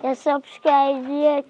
You subscribe yet?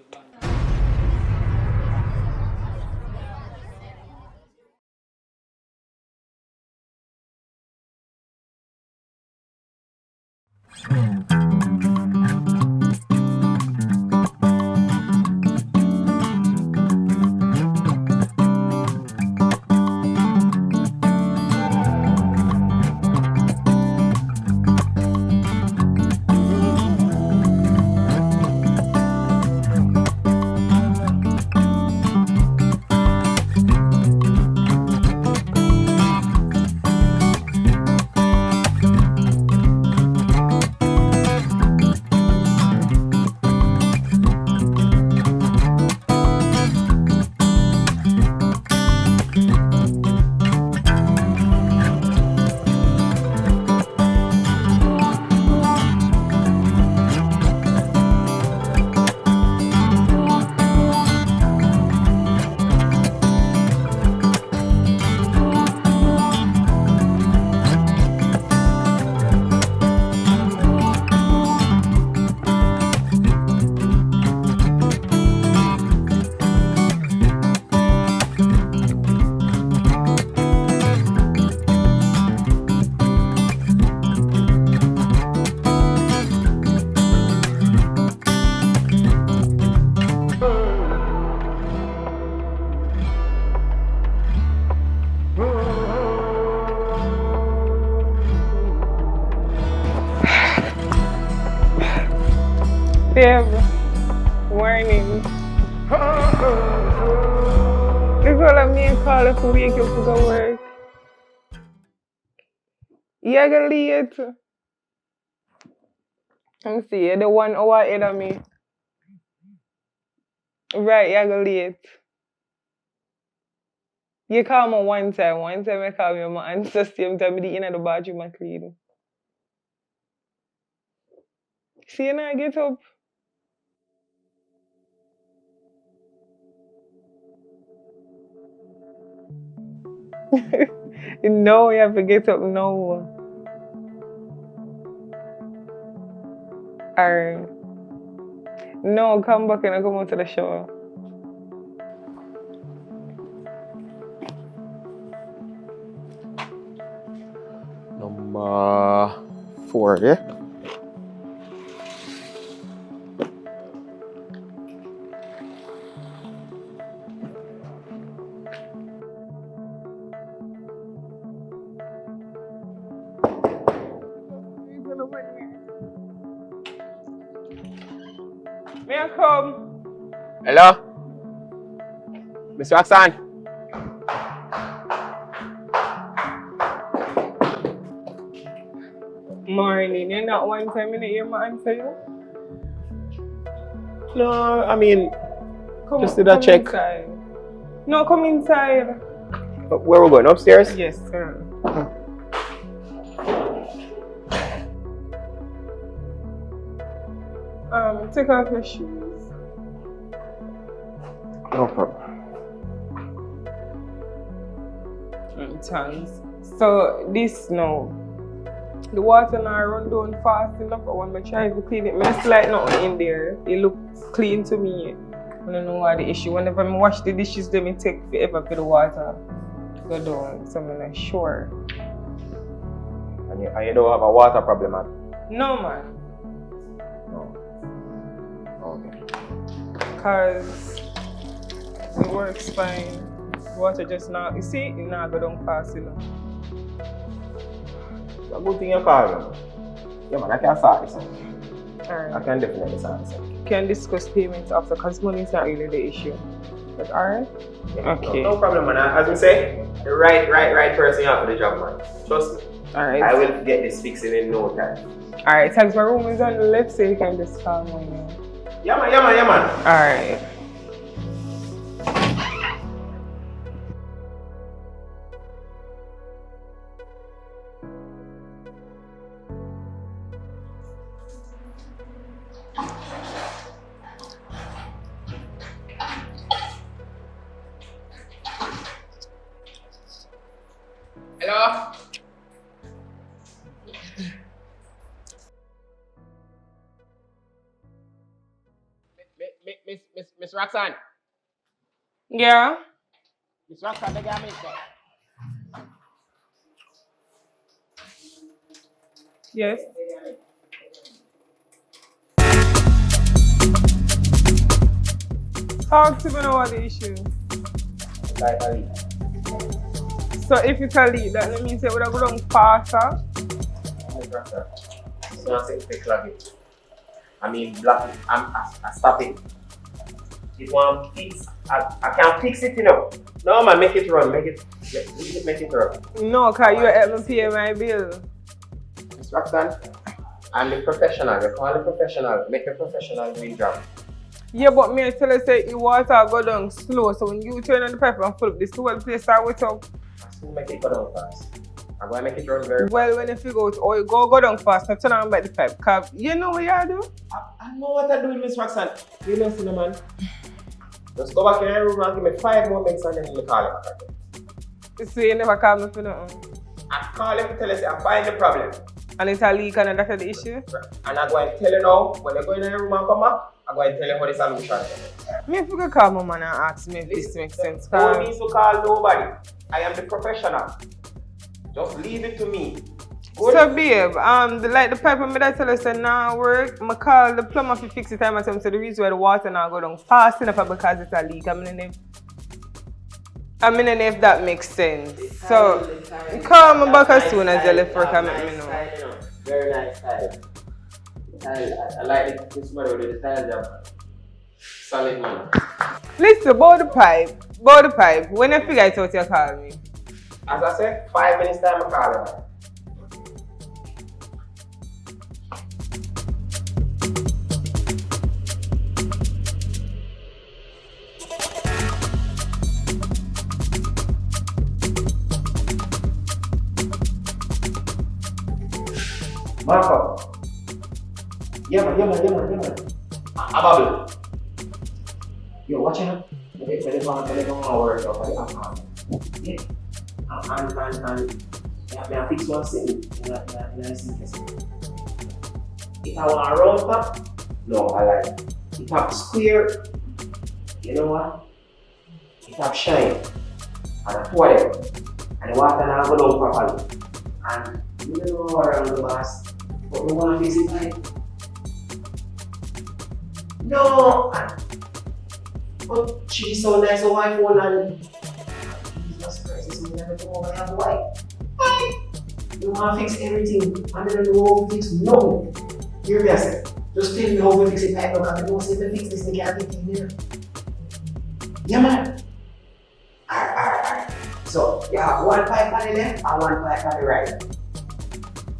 Babe, warning. Look all of me call if we wake up to go work. You're gonna late. Let me see, you're the 1 hour ahead of me. Right, you're gonna late. You call me one time I call you, my answer same time, me in the bathroom and clean. See, you now get up. No, you have to get up now. Alright. No, come back and I come out to the shower. Number 4, yeah? May I come? Hello? Mr. Roxanne? Morning, you're not one time in the ear, my answer you? No, I mean, Come, just did a check. Inside. No, come inside. Where we going? Upstairs? Yes, sir. Take off your shoes. No problem. Thanks. So this now, the water now run down fast enough, but when I try to clean it, it's like nothing in there. It looks clean to me. I don't know what the issue. Whenever I wash the dishes, they take forever for the water to go down. So I'm not sure. And you don't have a water problem, man? No, man. No. Okay. Because it works fine. Water just now, you see, it now go down fast enough. It's a good thing you call me. Yeah, man, I can sort this out. Alright. I can definitely sort this out. Can discuss payments after because money is not really the issue. But alright? Yeah, Okay. No problem, man. As we say, the right person you have for the job, man. Trust me. Alright. I will get this fixed in no time. Alright, thanks. My room is on the left, so you can just call me now. Yeah, man. Alright. Hello? Miss Roxanne. Yeah? Miss Roxanne, they got me there. Yes. Talk to me now what the issue. So if it's a leak, that means it would have gone faster. It's not saying fake log it. I mean, block it. I stop it. If one fix, I can't fix it, you know. No, man, make it run. Make it run. No, because you help me pay my bill. Miss Roxanne, I'm the professional. You call the professional. Make a professional doing job. Yeah, but me I tell you say the water go down slow, so when you turn on the pipe and fill up, this whole place start wet up. I still make it go down fast. I'm going to make it run very fast. Well, when you figure out, oh, you go down fast, now turn on by the pipe, because you know what you do? I know what I do, Miss Roxanne. You know, man. Just go back in your room and give me 5 more minutes and then you call him back. You see, you never call me for nothing. I call him to tell you, I find the problem. And it's a leak and that's the issue? And I'm going to tell you now, when you go in your room and come back, I'm going to tell you how the solution is. Me if you could call my man and ask me if this makes sense. No need to call nobody. I am the professional. Just leave it to me. Good. So babe, the pipe and me that tell us that now work, I call the plumber to fix it time and tell him so the reason why the water now go down fast enough because it's a leak. I mean if that makes sense. So call me back as soon as you left work and let me know. Very nice style. I like this model with the style job. Solid man. Listen, about the pipe. When you figure it out, you call me. As I said, 5 minutes time I call him. Marco. Yeah man. Ababel. Yo, watch out. Pwede bang ma-work out pwede account. Yeah. And may I fix one thing in a simple. If I want a round top, no, I like it. If I square, you know what? If I shine, and I pour it, and the water now go down properly. And you don't know around the bus, but you want to fix it right. No! But she's so nice, so I phone and Jesus Christ, this man never come over and have a wife. You want to fix everything, and I don't know how to fix nothing. Hear me, I said. Just tell me how to fix it right now, because I don't say to fix this, I can't fix it here. Yeah, man. Alright. So, yeah, one pipe on the left and one pipe on the right.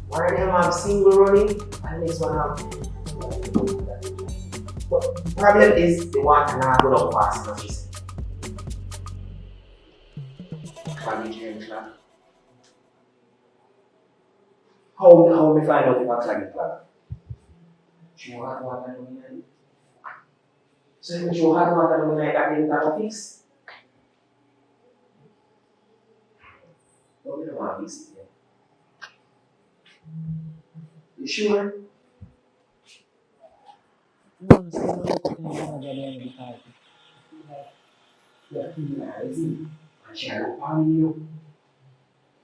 One of them have single running, and this one have. But the problem is the water now go down fast enough, she said. How we find out if I clog it clog? Show hot water in the night. So if you show hot water in the night, that means that fix. No, we don't want to fix it yet. You sure? No, so no, you're penalizing and she look on you.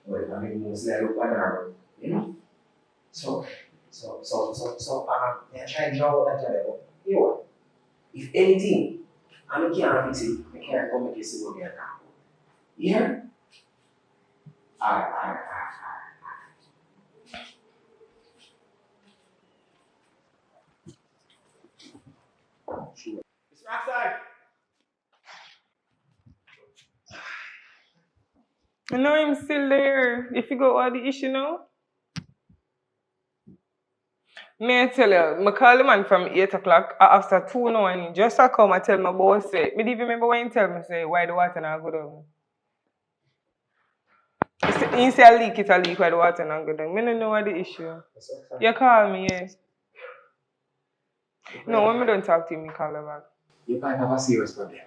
Well, I mean, mostly I look on her, you know? So, I try to draw that level. You know what? If anything, I can't fix it, I can't come make it single again now. You hear? Alright. Sure. Mr. Rockside! I know I'm still there. You figure out the issue now? May I tell you, I call the man from 8 o'clock after 2 now and he just come and tell my boss say, I didn't even remember when he tell me say why the water not go down. He say a leak why the water not go down. I don't know what the issue. You call me, yeah. No, when I don't talk to him, you call him back. You might have a serious problem.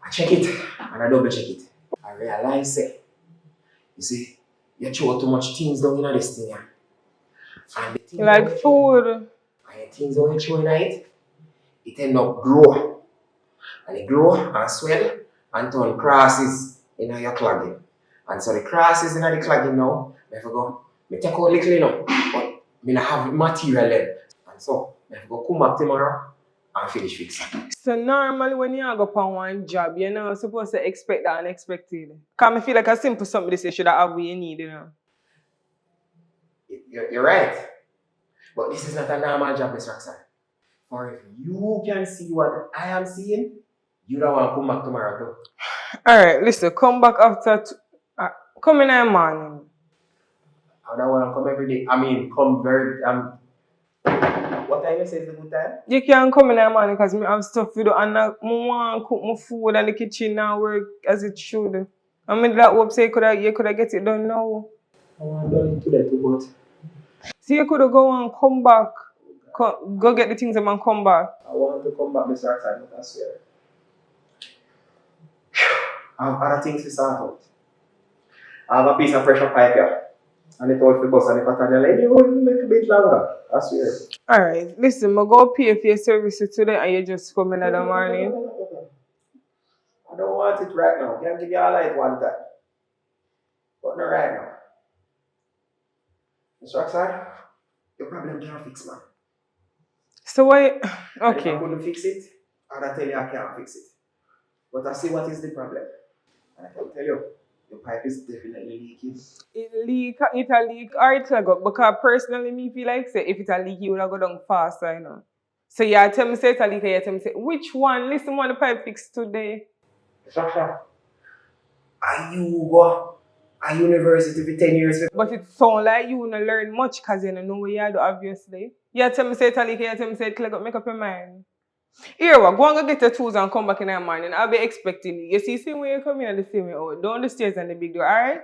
I check it and I double check it. I realize it. You see, you throw too much things down in this thing here. And the things Like how you food. And the things how you throw in it end up grow. And it grow and swell and turn crosses in your clogging. And so the crosses in the clogging now, I go, I take out little enough, but I not have material left. And so I go come back tomorrow and finish fixing. So normally when you go on one job, you're not supposed to expect the unexpected. Because I feel like a simple something this you should have what you need, you know. You're right. But this is not a normal job, Miss Roxanne. For if you can see what I am seeing, you don't want to come back tomorrow too. Alright, listen, come back after come in the morning. I don't want to come every day. I mean, come very what time you say is a good time? You can't come in the morning because I have stuff to do and I want to cook my food and the kitchen and work as it should. I mean that hope say you could get it done now. I want to do it today too, but So you could go and come back. Go get the things and come back. I want to come back, Mr. Roxanne, but I swear. I have other things to sort out. I have a piece of pressure pipe here. And it all for bus and if I tell you, like, you will make a bit longer. I swear. Alright, listen, I go pay for your services today and you just come in the morning. I don't want it right now. Can give you all light one time. But not right now. Mr. Roxanne, your problem can't fix, man. So why? And if Okay. I couldn't fix it, I'd tell you I can't fix it. But I see what is the problem. And I can tell you, your pipe is definitely leaking. It a leak or it a go. Because personally me feel like say if it a leak, it would have go down faster, you know. So you tell me say it a leak and you tell me say which one? Listen, one the pipe fix today. Sasha, are you go a university for 10 years? But it sound like you don't learn much because you don't know what you do, obviously. You tell me say it a leak and you tell me say it clear up, make up your mind. Here, go and go get your tools and come back in the morning. I'll be expecting you. You see the same way you come in and the same way out. Down the stairs and the big door, alright?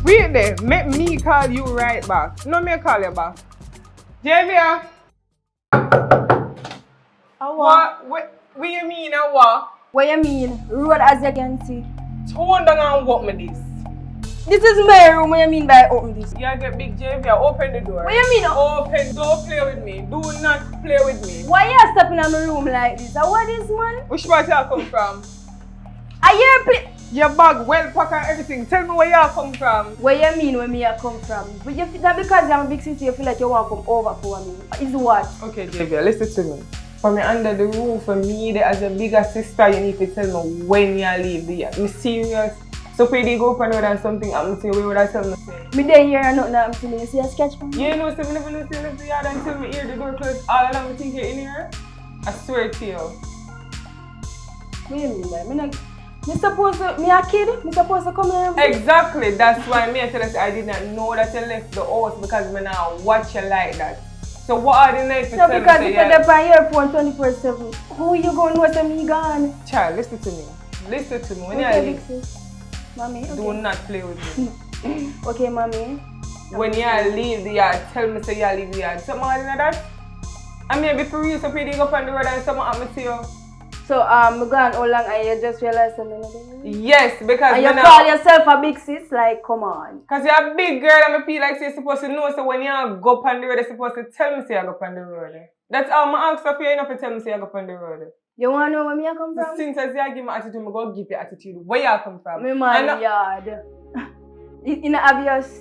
Wait there, make me call you right back. No, me call you back. Javia, what you mean and what? What you mean? Road as you can see. Tone down and walk me this. This is my room. What you mean by open this? You get big Javia, open the door. What you mean? Open, don't play with me. Do not play with me. Why you stepping in my room like this? What is man? Which part you come from? Are you play? Your bag, well packed and everything. Tell me where you come from. What you mean when me a come from? But you feel that because I'm a big city, you feel like you want to come over for me. Is what? Okay, Javia, listen to me. For me under the roof, for me as a bigger sister, you need to tell me when you leave the I'm serious. So if you go up and and something happens to you, what would I tell me? Me there here and nothing happens to me. You see a sketch from me? You know, so me never know the yard until me hear the door close. All along me think you're in here. I swear to you. What you mean by me supposed to, me a kid? Me supposed to come here? Exactly, that's why me I tell you I did not know that you left the house because me now watch you like that. So what are the nights to So tell because me? you put up on your phone 24/7, who you gonna know that me gone? Child, listen to me. Listen to me. When Okay, you big sis. Mommy, okay. do not play with me. Okay, mommy. When you leave the yard, tell me say you leave the yard. Something like that? I mean, if for real, so you go up on the road and something happen to you. So, me gone how long and you just realize something? Yes, because And you call yourself a big sis? Like, come on. Because you're a big girl and I feel like you're supposed to know. So when you go up on the road, you're supposed to tell me say you go up on the road. That's all I ask of you enough to tell me say you go up on the road. You want to know where me I come from? Since as you give me attitude, I'm going to give you attitude. Where you come from? Me man yard. In the obvious.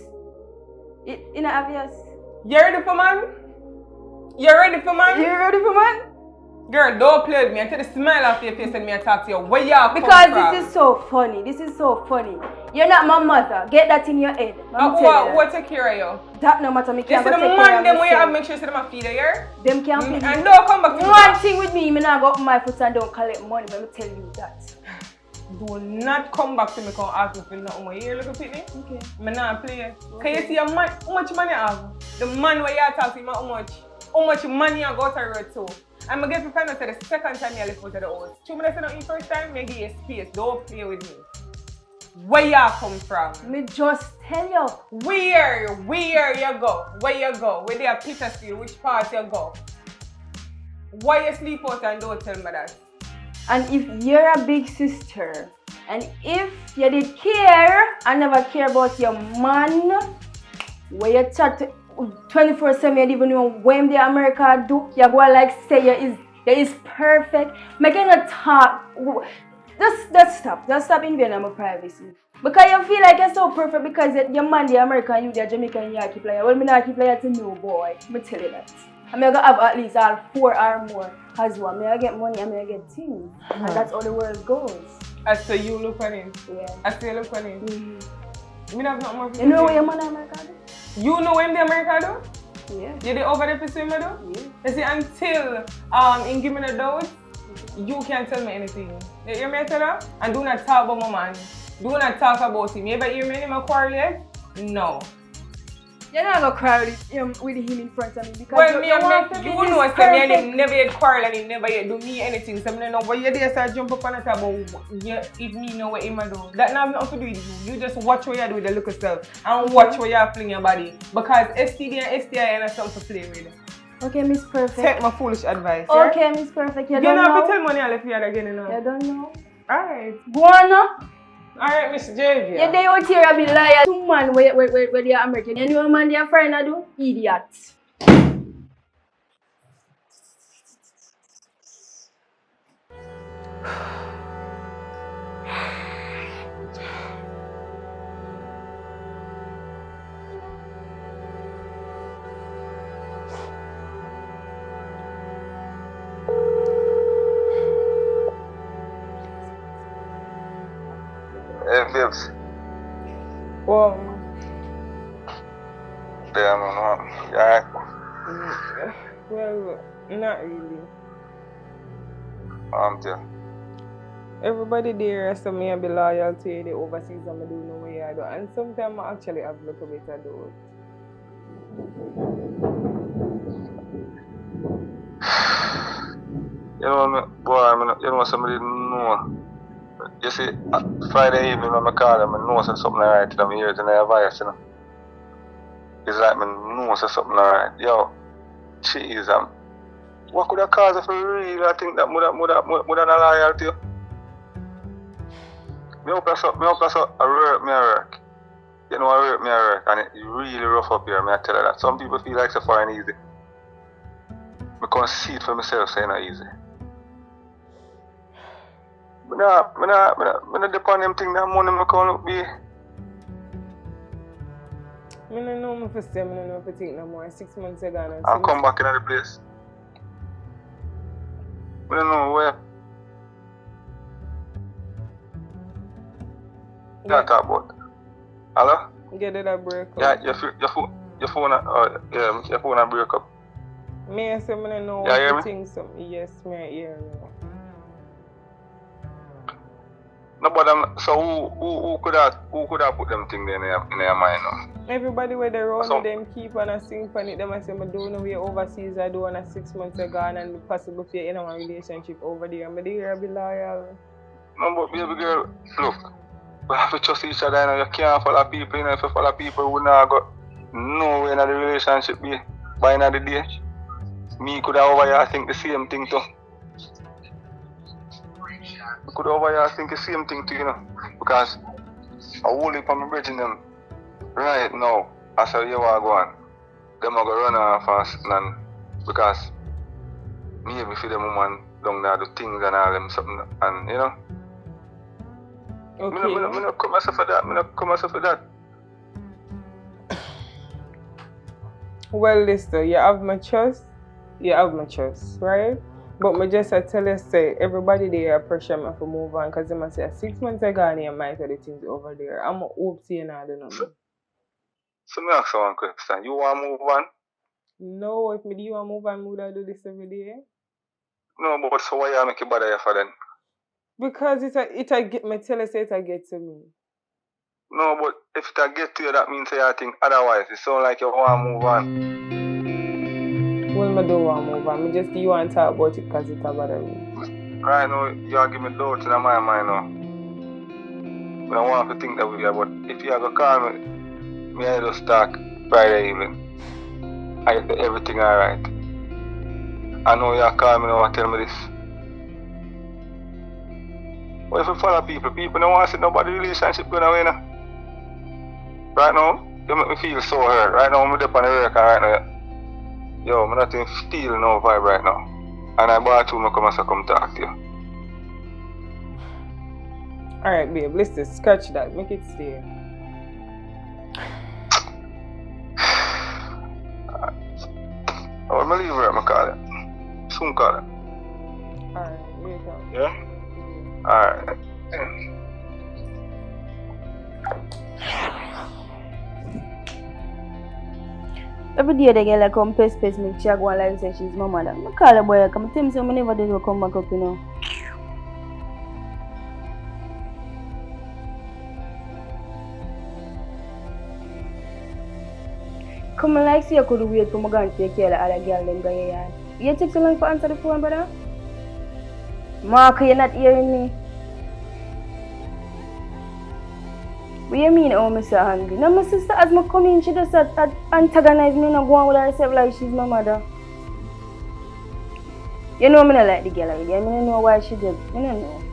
In the obvious. You ready for man? You ready for man? You ready for man? Girl, don't play with me. I tell the smile off your face and me I talk to you. Where you Because this is so funny. This is so funny. You're not my mother. Get that in your head. What take care of you? That no matter. Me can't Listen, take the care man of them where you have myself. make sure say them feed you here. Them can't feed And me. don't come back to One thing with me not go up my foot and don't collect money. But me tell you that. Do not come back to me come ask me for nothing. You hear, little pitney? Okay. Me not play. Okay. Can you see a man, how much money you have? The man where you talk to him, how much money you got to road to? I'm going to get to find out the second time you left out of the house. 2 minutes not in first time, me give you space. Don't play with me. Where you come from? Me just tell you. Where you go? Where you go? Where they are Petersfield? Which part you go? Why you sleep out and don't tell me that? And if you're a big sister, and if you did care and never care about your man, where you chat 24/7, you don't even know when the America do, you go like say you is perfect. Make you not talk. Just stop invading my privacy. Because you feel like you're so perfect because your man the American, you the Jamaican, you keep like, well, me not keep like to no boy. Me tell you that. I'm gonna have at least all 4 or more as well. I'm gonna get money, I'm gonna get things. And that's how the world goes. As to you look on him? Yeah. As to you look on him? Mm-hmm. Me have nothing more to You know what your man in America do? You know when the America do? Yeah. You did over there for swimmer do? Yeah. You see, until in give me the doubt, you can't tell me anything. You hear me tell her? And do not talk about my man. Do not talk about him. You ever hear me in my quarrel yet? No. You're not gonna cry with him in front of me because well, you want to be you know this say me and perfect. him never yet quarrel and he never yet do me anything. So I know but you there start jump up on the table if me know what him do. That not have nothing to do with you. You just watch what you do with the look yourself and watch where you fling your body. Because STD and STI are something to play with. Okay, Miss Perfect. Take my foolish advice. Okay, yeah? Miss Perfect. You You don't know know. if you tell money I'll if you are again, you know. You don't know. Alright. Go on now. Alright, Miss Javia. Yeah, they out here be liar. Two man where they are American. You know what man they are friend do? Idiot. Hey, babes. Well, Damn, man. Yeah. well, not really. Yeah. Everybody there so me I be loyal to the overseas and I do know what I do. And sometimes I actually have a little bit of doubt. You know, boy, you know somebody know. You see, Friday evening when I call them, I know something alright to them ears and their voice, you know. It's like I know something alright. Yo, jeez, what could have caused it for real? I think that would have not loyal to you. Me hope that's a work. You know, I work and it's really rough up here, I tell you that. Some people feel like it's foreign easy. I can't see it for myself, so it's not easy. I don't depend on them things that money I can't look be. I don't know if I say, I don't know if I think no more. 6 months ago. I'll come back in the place. I don't know where. Can't talk about. Hello? Get it a break up. Yeah, your phone, your phone a break up. Me I say, I don't know Yeah, what hear to think something. Yes, me I hear you. No, but so who could have put them things in their mind now? Everybody where they run So, them keep on a sing for it. Them I say, I don't know where overseas I do on a 6 months ago and possible for in a relationship over there. I'm there I be loyal. no, but baby girl, look, we have to trust each other. You know, you can't follow people. You know, if you follow people, we not go nowhere in the relationship be by another day. Me could have over here think the same thing too. Could over here think the same thing too, you know, because I whole heap of my brethren them right now, as you are going, them are going to run off and because maybe for them woman down there do things and all them something and you know. Okay. I don't come myself for that. Well, listen, you have my trust, right? But I just tell you, say, everybody there pressure me to move on because they must say 6 months ago and you might have the things over there. I'm a hope to you now, don't know. So me ask you one question. You want to move on? No, if me do you want to move on, would I do this every day? No, but so why you make you bother you for then? Because it get me tell you say it get to me. No, but if it get to you, that means you think otherwise. It sounds like you want to move on. Well, I don't want to move on. I just you want to talk about it because it bother me. Right now, you are giving me doubts in my mind now. I don't want to think that way, but if you ever call me I just talk Friday evening. I get everything alright. I know you call me now and tell me this. But if you follow people don't want to see nobody relationship going away now. Right now, you make me feel so hurt. Right now, I'm up on the record right now. Yo, I'm not even feel no vibe right now. And I bought you, I come talk to you. Alright, babe, let's just scratch that. Make it stay. I'm going to leave her, I'm call it. Soon call it. Alright, later. Yeah? Alright. Every day the girl come pace me, she go on like say she's my mother. I call her boy, come tell me say I never did come back up, you know. Come like say you could wait for me to take care of the other girl them going yard. You take so long for answer the phone, brother? Mark, you're not hearing me. What do you mean, oh, Mr. Angry? Now, my sister, as I come in, she just antagonize me and go on with herself like she's my mother. You know, I don't like the girl already. I don't know why she did. I don't know.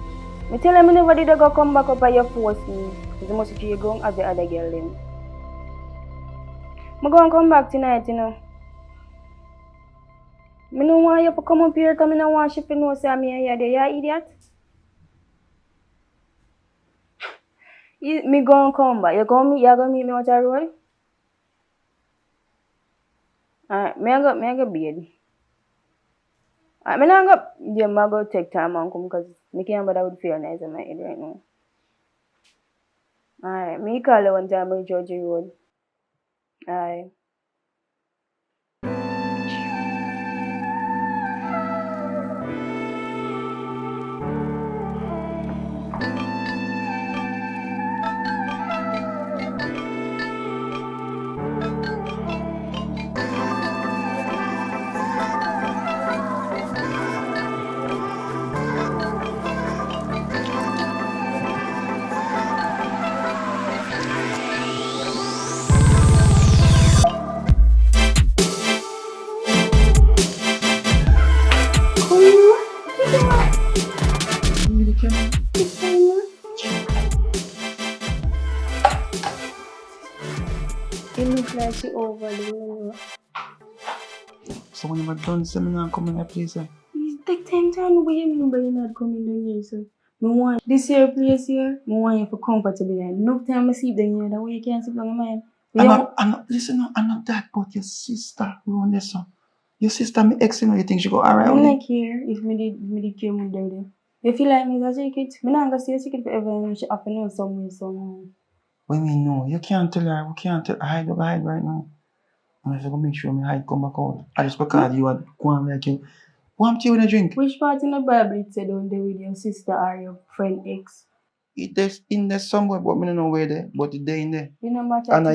I tell her I never did go come back up and you force me. Because I must you go as the other girl then. I'm going to come back tonight, you know. I don't want you to come up here because I don't want you to know say I'm here. You idiot. Me gonna come back. You gonna meet me on the road? Alright, me I go bed. Alright, me I go take time and come because me can't bother with fear nice in my head right now. Alright, me call you one time on Georgia Road. Alright. It looks like she over there. So when you're done, seminar coming up, please, sir. It take time to know what you mean by you not coming down here, sir. I want this here place here, I want you for comfortable. No time I sleep down here, that way you can't sleep on your mind. Listen, I'm not that, but your sister, we on this one. Your sister, me ex, you know, you think she go alright? I'm not care if me did care more down there. You feel like me is a secret? I'm not gonna say a secret forever and she have to know somewhere, somehow. What do you mean, no? You can't tell her, we can't tell her, hide right now. I'm going to make sure my hide come back out. I just because you are going like you. What am you with a drink? Which part in the Bible it said down there with your sister or your friend ex? It's in there somewhere, but I don't know where there. But it's there in there. You know matter And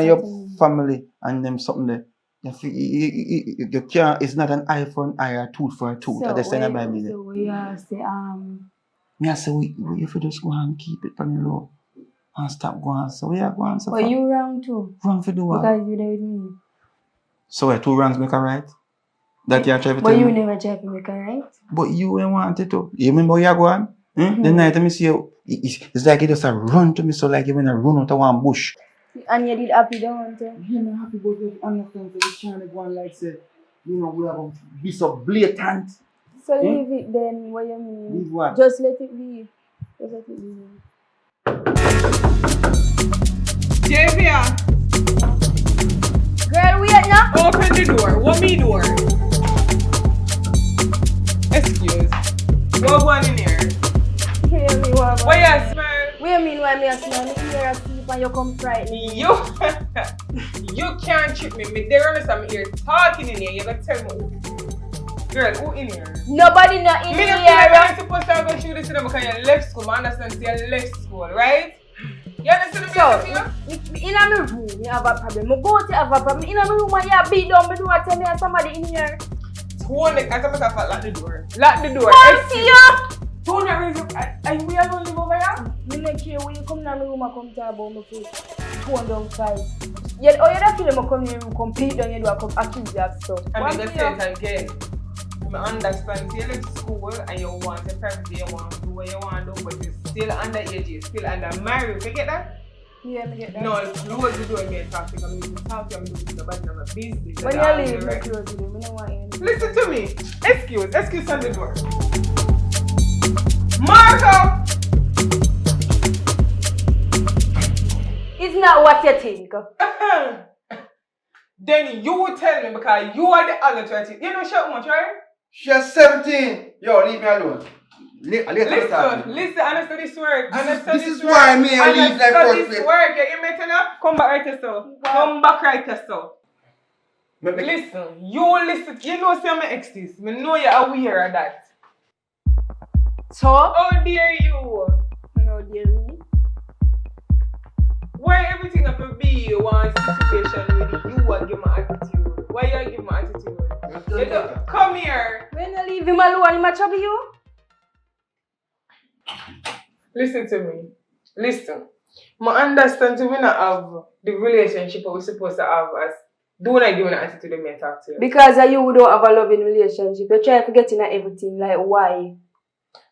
your family and them something there. You can't, it's not an eye for an eye or a tooth for a tooth. So, That's the Bible there. So we are say Me I say we if you just go and keep it on the low and stop going. So we are going so but you wrong too. Wrong for do what? Because you there with me. So wait, 2 wrongs make a right? That you are trying to but tell you me? never try to make a right. But you ain't wanted to. You remember where you go on? The night I see you, it's like you just a run to me, so like you when I run out of one bush. And you did happy, don't you? Yeah, I'm happy, but you understand that you're trying to go on like say, you know, we have to be so blatant. So leave it then, what you mean? Leave what? Just let it be. Just let it be. Javia, Girl, wait now. open the door. What me door? What one in here? Hear me, what? Why you smile? What you mean why me a smile? Me hear a sleep and you come frighten me. You can't trick me. Me there honest, I'm here talking in here. You gotta tell me. Girl, who in here? Nobody not in Me here. don't feel like I'm supposed to go through this with them because you left school. I understand you left school, right? You understand So, me? in my room, you have a problem. I go to have a problem. In my room, you beat down my door. Tell me there's somebody in here. Tony, as a matter of fact, lock the door. Lock the door. Come see you. Tony, are we alone live over here? Me don't care when you come in my room and come talk about my face. Phone down fight. You don't feel like I come in your room, compete down your door, come accuse you of stuff. I'm going to say it again. I understand you left school and you want a privacy, you want to do what you want to do, but you're still underage, you're still under marriage. You get that? Yeah, I get that. No, close the door and get talk to you. I'm going to talk to you, I'm doing nobody have a business. When you leave, I close the door. I don't want you. Listen to me. Excuse on the door. Marco! It's not what you think. Then you will tell me because you are the adult, right? You know shut much, right? She's 17. Yo, leave me alone. Listen, understand this work. This is why me and leave like first this work. You hear me tell you? Come back right yourself. Come back right yourself. Listen, you listen. You know say I'm an ex this. I know you're aware of that. So? How dare you? How dare me? Why everything up to be one situation with you and give my attitude? Why you give my attitude? You don't, come here. When you leave him alone, he might trouble you? Listen to me. Listen. I understand we not have the relationship we're supposed to have as do not give an attitude when I talk to you. Because you don't have a loving relationship. You try to get in everything. Like, why?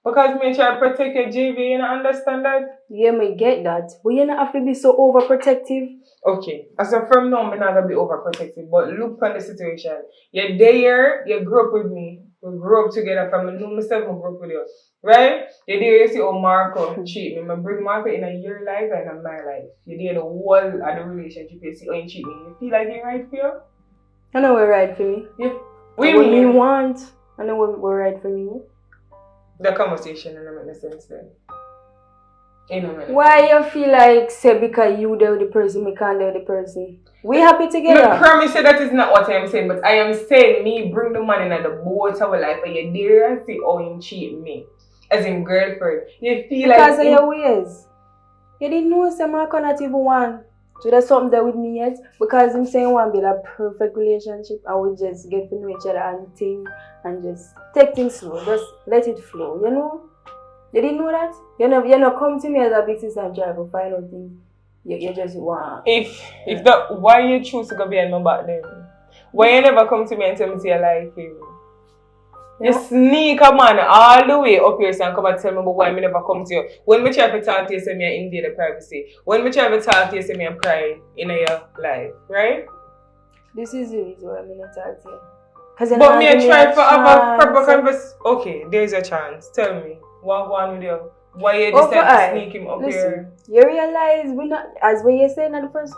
Because me try to protect your JV, you don't understand that? Yeah, me get that. But you don't have to be so overprotective. Okay. As a firm now, I'm not going to be overprotective. But look at the situation. You're there, you grew up with me. We grew up together from I know myself, I grew up with you. Right? You're there, you see how Marco cheat me. I bring Marco in your life and in my life. You're there the whole of the relationship. You see how you cheat me. You feel like you're right for you? I know we're right for me. Yeah. What you want. I know we're right for me. The conversation doesn't make sense then. Why you feel like say because you there with the person, me can't there with the person? We happy together. I promise you that is not what I am saying, but I am saying me bring the man in at the boat of our life and you're there and see how him cheat me. As in girlfriend. You feel because like of your ways. You didn't know some I cannot even want to do something there with me yet. Because I'm saying want to build a perfect relationship and we just get to know each other and think and just take things slow. Just let it flow, you know? You didn't know that? You know come to me as a big sister and try to find out things. You just want. If that why you choose to go behind my back then? Why you never come to me and tell me you like him? You sneak a man all the way up here and come and tell me about why I never come to you. When me try to talk to you, say me I invade the privacy. When me try to talk to you, say me I pry in your life, right? This is the reason why I'm not talk to you. But me I try to have a proper conversation. Okay, there's a chance. Tell me. What go on with you? Why you decide to sneak him up here? You realize we not, as we were saying in the first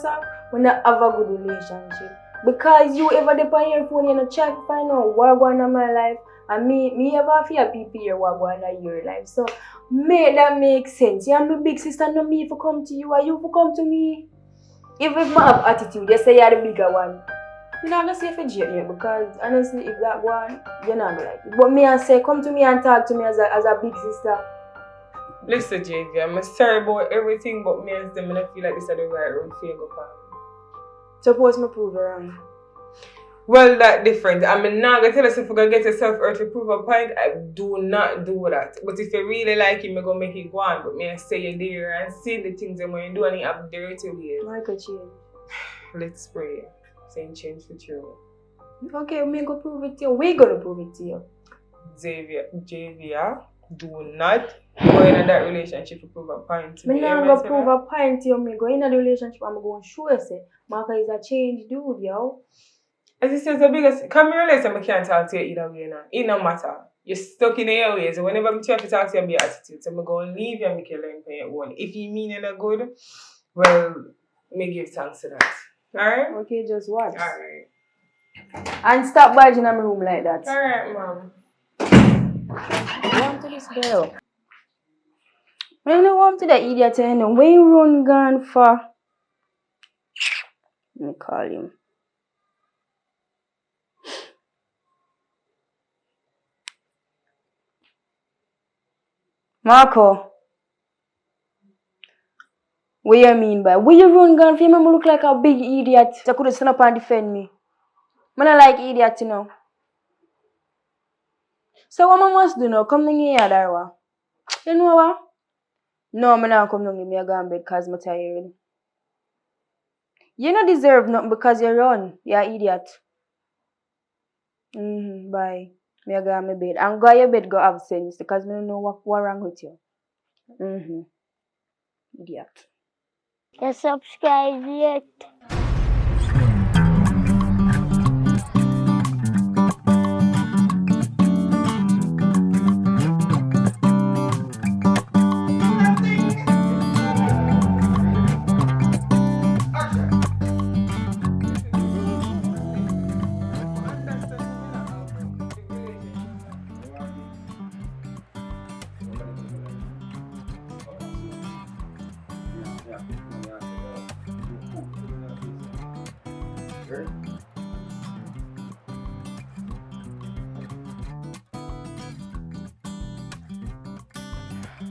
half, we not have a good relationship. Because you ever depend on your phone, you know, try to find out what going on in my life. And me ever fear people here what going on in your life. So make that make sense. You're my big sister, not me if I come to you, or you if I come to me. If I have attitude, you say you're the bigger one. You're not gonna say for jail because honestly, if that one, you're not gonna like it. But me and say, come to me and talk to me as a big sister. Listen, JV, I'm sorry about everything, but me and them, I feel like this is the right road for you to go for. Suppose me prove it wrong. Well, that's different. I'm not gonna tell us if you're gonna get yourself out to prove a point. I do not do that. But if you really like him, I'm gonna make it go on. But me, I say you're there and see the things that when you do and you have dirty ways. I could change. Let's pray. Saying change for you. Okay, me go prove it to you. We gonna prove it to you. Javier, do not go in that relationship to prove a point to me. I'm not gonna prove a point to you. Me go in the relationship, I'm going to show you. Say, Marco is a change dude, yo. As you say, the biggest, come here, realize I can't talk to you either way now. It no matter. You're stuck in your ways. Whenever I'm trying to talk to you, I'm your attitude. So I'm going to leave you and make you learn for your own. If you mean it good, well, me give thanks to that. Alright? Okay, just watch. Alright. And stop barging in my room like that. Alright, mom. Warm to this girl. When you warm to the idiot, you know, where you run gone for? Let me call him. Marco. What you mean by? Where you run gone for? You remember look like a big idiot. You could stand up and defend me. I don't like idiot, you know. So what I must do now? Come in here, Darwa. You know what? No, I'm not come down here. I'm going to bed because I'm tired. You don't deserve nothing because you run. You're an idiot. Bye. Me go on my bed. And go to your bed, go have sense because I don't know what wrong with you. Idiot. You subscribe yet?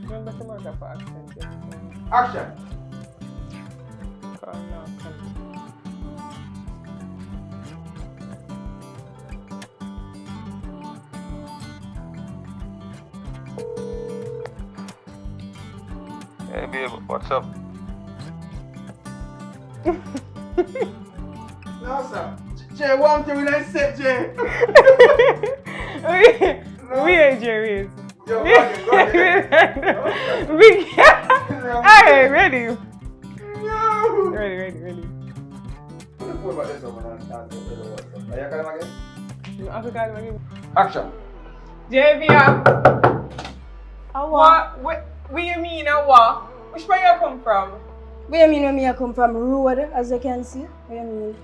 Remember to mark up for accent. Action! Call now. Hey babe, what's up? No, sir. Jay, one thing when I said, Jay. Where Jerry is? Yo, go ahead. Big. Alright, ready. No. Ready. Put the phone back there so man, and tell them what's up. Are you calling again? You have to call him again. Action. JV, what you mean and what? Which way you come from? What you mean when me I come from road, as you can see? What you mean?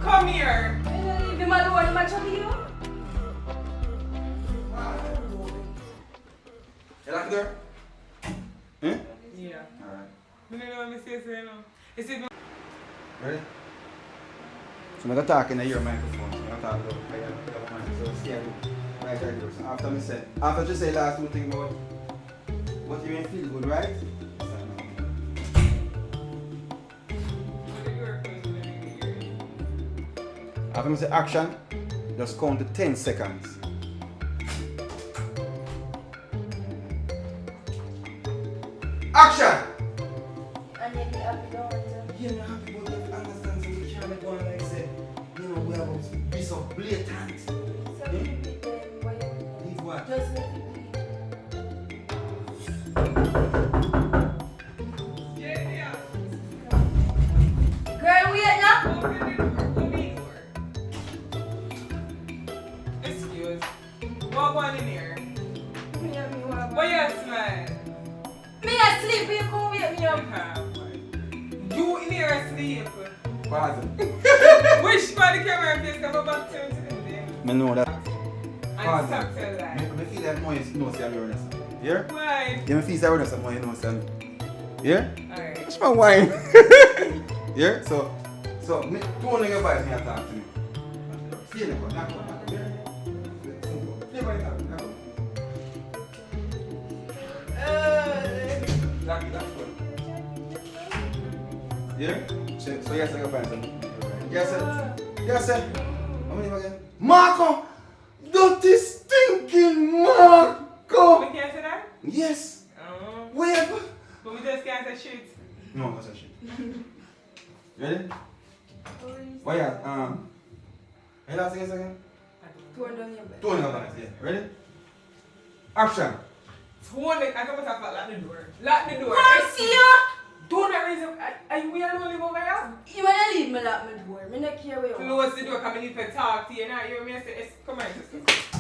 Come here. You might want to match up you? You like the door? Hmm? Yeah. Alright. You know what I say, so you know. Is it Ready? So I'm going to talk in your microphone. So I'm going to talk about so stay right there. So after you say last two things about what you may feel good, right? After I say action, just count to 10 seconds. Action! And then you have to go on to... Yeah, I'm happy about that. Understand, so we can't go on like say, you know, we have to be so blatant. So leave it then, why you... Leave what? Just let it be. Girl, wait now. Excuse. What one in here? Why you smile? Me asleep, you come wake me up. You in here asleep. Pause. Which part the camera face come back to you today? I know that. And Pause. stop to lie. I feel like more you know say awareness. Here? Why? You feel awareness more you know say. Here? Alright. That's my wine. Here? So me tone your voice when you talk to me. See you now. Knock up. Here? Play by that. Knock up. Lock it. Yeah? So yes, I can find something. Yes, sir. Yes, sir. How many again? Marco! Dirty stinking Marco! We can't say that? Yes. Oh. Where? But we just can't say shit. No, that's a shit. Ready? Why yeah, Any last thing you say again? Tone down your bed. Tone down, yeah. Ready? Action. Tony, I don't have to lock the door. Lock the door. I see ya! Don't reason. Are you alone live over here? You wanna leave me lock my door? Me not care where you are. Close the door, come in to talk to you now. You may say, come on, sister.